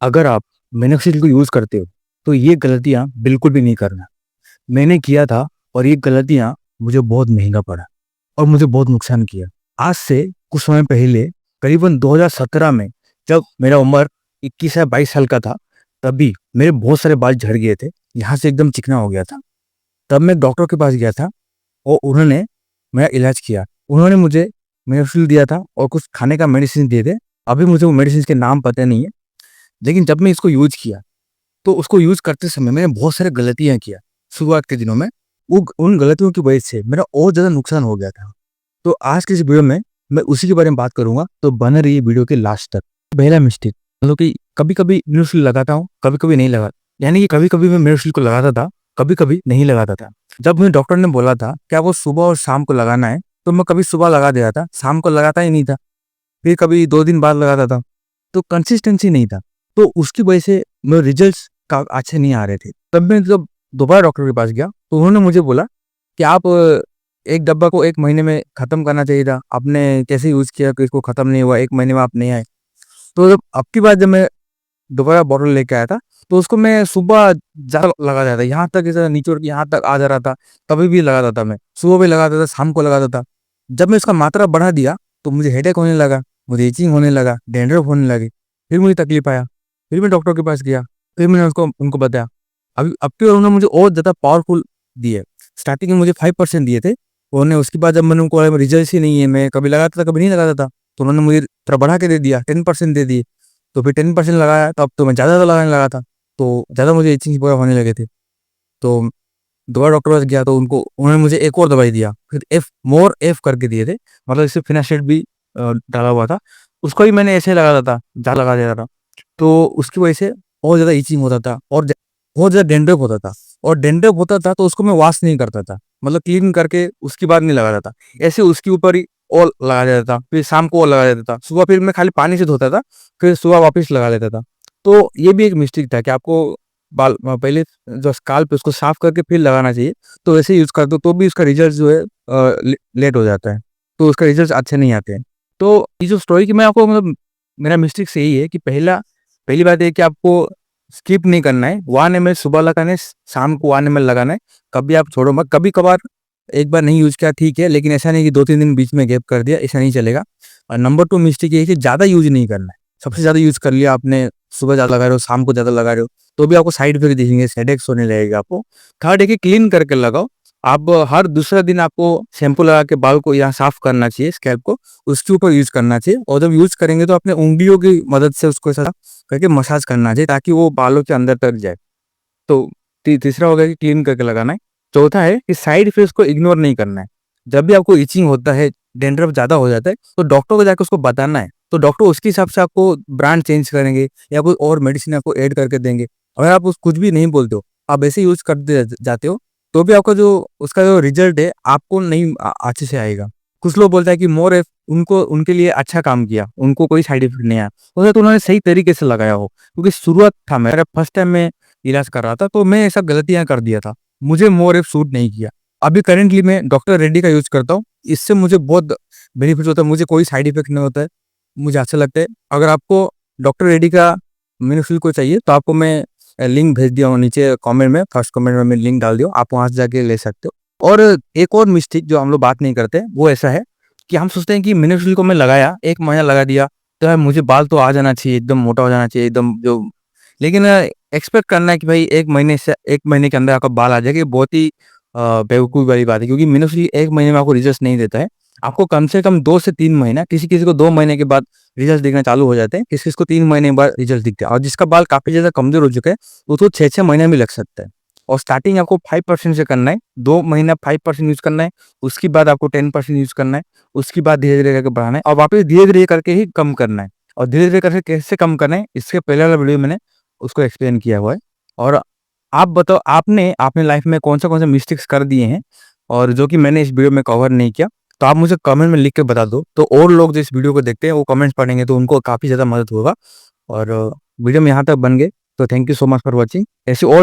अगर आप मिनोक्सिडिल को यूज़ करते हो, तो ये गलतियाँ बिल्कुल भी नहीं करना। मैंने किया था और ये गलतियाँ मुझे बहुत महँगा पड़ा और मुझे बहुत नुकसान किया। आज से कुछ समय पहले करीबन 2017 में जब मेरा उम्र 21 या 22 साल का था, तभी मेरे बहुत सारे बाल झड़ गए थे। यहाँ से एकदम चिकना हो गया था। तब मैं डॉक्टर के पास गया था और उन्होंने मेरा इलाज किया। उन्होंने मुझे मिनोक्सिडिल दिया था और कुछ खाने का मेडिसिन दिए थे। अभी मुझे वो मेडिसिन के नाम पता नहीं है, लेकिन जब मैं इसको यूज़ किया तो उसको यूज़ करते समय मैंने बहुत सारी गलतियाँ किया शुरुआत के दिनों में। वो उन गलतियों की वजह से मेरा और ज़्यादा नुकसान हो गया था। तो आज की इस वीडियो में मैं उसी के बारे में बात करूँगा, तो बने रहिए वीडियो के लास्ट तक। पहला मिस्टेक मतलब कि कभी-कभी मिनोक्सिडिल लगाता हूँ, कभी-कभी नहीं यानी कि कभी-कभी मैं मिनोक्सिडिल को लगाता था, कभी-कभी नहीं लगाता था। जब मुझे डॉक्टर ने बोला था कि आपको सुबह और शाम को लगाना है, तो मैं कभी सुबह लगा देता था, शाम को लगाता ही नहीं था। फिर कभी 2 दिन बाद लगाता था, तो कंसिस्टेंसी नहीं था। तो उसकी वजह से मेरे रिजल्ट्स का अच्छे नहीं आ रहे थे। तब मैं जब दोबारा डॉक्टर के पास गया, तो उन्होंने मुझे बोला कि आप एक डब्बा को 1 महीने में खत्म करना चाहिए था। आपने कैसे यूज़ किया कि इसको खत्म नहीं हुआ, 1 महीने में आप नहीं आए। तो जब अब की बार जब मैं दोबारा बॉटल लेके आया था, तो उसको मैं सुबह ज़्यादा लगा देता था, यहाँ तक ऐसा निचोड़ के यहाँ तक आ जा रहा था, तभी भी लगाता था मैं। सुबह भी लगाता था, शाम को लगाता था। जब मैं इसका मात्रा बढ़ा दिया, तो मुझे हेडेक होने लगा, मुझे इचिंग होने लगा, डैंड्रफ होने लगी। फिर मुझे तकलीफ आया, फिर मैं डॉक्टर के पास गया, फिर मैंने उनको बताया। अभी अब की बार उन्होंने मुझे और ज़्यादा पावरफुल दिए। स्टार्टिंग में मुझे 5% दिए थे, उन्होंने उसके बाद जब मैंने उनको बोला रिजल्ट ही नहीं है, मैं कभी लगाता था, कभी नहीं लगाता था, तो उन्होंने मुझे थोड़ा बढ़ा के दे दिया, 10% दे दिए। तो फिर 10% लगाया, तो अब तो मैं ज़्यादा लगाने लगा था, तो ज़्यादा मुझे इचिंग वगैरह होने लगे थे। तो दोबारा डॉक्टर के पास गया, तो उन्होंने मुझे एक और दवाई दिया, फिर एफ करके दिए थे, मतलब इसमें फिनास्टेड भी डाला हुआ था। उसको भी मैंने ऐसे लगाता था, ज़्यादा लगा देता था, तो उसकी वजह से और ज़्यादा इचिंग होता था और बहुत ज़्यादा डैंड्रफ होता था। और डैंड्रफ होता था तो उसको मैं वॉश नहीं करता था, मतलब क्लीन करके उसके बाद नहीं लगाता था। ऐसे उसके ऊपर ही और लगा देता था, फिर शाम को और लगा देता था, सुबह फिर मैं खाली पानी से धोता था, फिर सुबह वापस लगा लेता था। तो ये भी एक मिस्टेक था कि आपको पहले जो स्काल्प है उसको साफ करके फिर लगाना चाहिए। तो वैसे यूज़ कर दो तो भी उसका रिजल्ट जो है लेट हो जाता है, तो उसका रिजल्ट अच्छे नहीं आते हैं। तो ये जो स्टोरी की मैं आपको मतलब मेरा मिस्टेक यही है कि पहली बात है कि आपको स्किप नहीं करना है। 1 ml सुबह लगाना है, शाम को 1 ml लगाना है। कभी आप छोड़ो मत, कभी-कभार एक बार नहीं यूज़ किया ठीक है, लेकिन ऐसा नहीं कि 2-3 दिन बीच में गैप कर दिया, ऐसा नहीं चलेगा। और नंबर 2 मिस्टेक ये है कि ज़्यादा यूज़ नहीं करना है। सबसे ज़्यादा यूज़ कर लिया आपने, सुबह ज़्यादा लगा रहे हो, शाम को ज़्यादा लगा रहे हो, तो भी आपको साइड इफेक्ट दिखेंगे, हेडेक्स होने लगेगा आपको। थर्ड है कि क्लीन करके लगाओ। आप हर दूसरा दिन आपको शैम्पू लगा के बाल को यहाँ साफ करना चाहिए, स्कैल्प को, उसके ऊपर यूज़ करना चाहिए। और जब यूज़ करेंगे तो अपने उँगलियों की मदद से उसको ऐसा करके मसाज करना चाहिए ताकि वो बालों के अंदर तक जाए। तो तीसरा हो गया कि क्लीन करके लगाना है। चौथा है कि साइड इफेक्ट्स को इग्नोर नहीं करना है। जब भी आपको इचिंग होता है, डैंड्रफ ज़्यादा हो जाता है, तो डॉक्टर को जाके उसको बताना है। तो डॉक्टर उसके हिसाब से आपको ब्रांड चेंज करेंगे या कोई और मेडिसिन आपको ऐड करके देंगे। अगर आप उस कुछ भी नहीं बोलते हो, आप ऐसे यूज़ करते जाते हो, तो भी आपका जो उसका जो रिजल्ट है आपको नहीं अच्छे से आएगा। कुछ लोग बोलते हैं कि मोर एफ उनको उनके लिए अच्छा काम किया, उनको कोई साइड इफेक्ट नहीं आया। हो सकता है तो उन्होंने सही तरीके से लगाया हो, क्योंकि शुरुआत था मेरा फर्स्ट टाइम में इलाज कर रहा था, तो मैं ये सब गलतियाँ कर दिया था। मुझे मोर सूट नहीं किया। अभी करंटली मैं डॉक्टर रेड्डी का यूज़ करता हूँ। इससे मुझे बहुत बेनिफिट होता है, मुझे कोई साइड इफ़ेक्ट नहीं होता है। मुझे अच्छा लगता है। अगर आपको डॉक्टर रेड्डी का मिनोक्सिडिल को चाहिए, तो आपको मैं लिंक भेज दिया हूँ नीचे कमेंट में, फर्स्ट कमेंट में मैं लिंक डाल दिया हूँ, आप वहाँ से जाके ले सकते हो। और एक और मिस्टेक जो हम लोग बात नहीं करते, वो ऐसा है कि हम सोचते हैं कि मिनोक्सिडिल को मैं लगाया, 1 महीना लगा दिया, तो यार मुझे बाल तो आ जाना चाहिए, एकदम मोटा हो जाना चाहिए, एकदम जो, लेकिन एक्सपेक्ट करना है कि भाई 1 महीने के अंदर आपका बाल आ जाएगा, ये बहुत ही बेवकूफ़ी वाली बात है, क्योंकि मिनोक्सिडिल 1 महीने में आपको रिजल्ट नहीं देता है। आपको कम से कम 2 से 3 महीना, किसी-किसी को 2 महीने के बाद रिजल्ट दिखना चालू हो जाते हैं, किसी-किसी को 3 महीने के बाद रिजल्ट दिखते हैं, और जिसका बाल काफ़ी ज़्यादा कमज़ोर हो चुका है, उसको 6-6 महीना भी लग सकता है। और स्टार्टिंग आपको 5% से करना है, 2 महीना 5% यूज़ करना है, उसके बाद आपको 10% यूज़ करना है, उसके बाद धीरे-धीरे करके बढ़ाना है और वापस धीरे-धीरे करके ही कम करना है। और धीरे-धीरे करके कैसे कम करना है, इसके पहले वाला वीडियो मैंने उसको एक्सप्लेन किया हुआ है। और आप बताओ, आपने अपने लाइफ में कौन-सा मिस्टेक्स कर दिए हैं और जो कि मैंने इस वीडियो में कवर नहीं किया? तो आप मुझे कमेंट में लिख के बता दो, तो और लोग जो इस वीडियो को देखते हैं वो कमेंट्स पढ़ेंगे तो उनको काफ़ी ज़्यादा मदद होगा। और वीडियो में यहाँ तक बन गए, तो thank you so much for watching. ऐसे और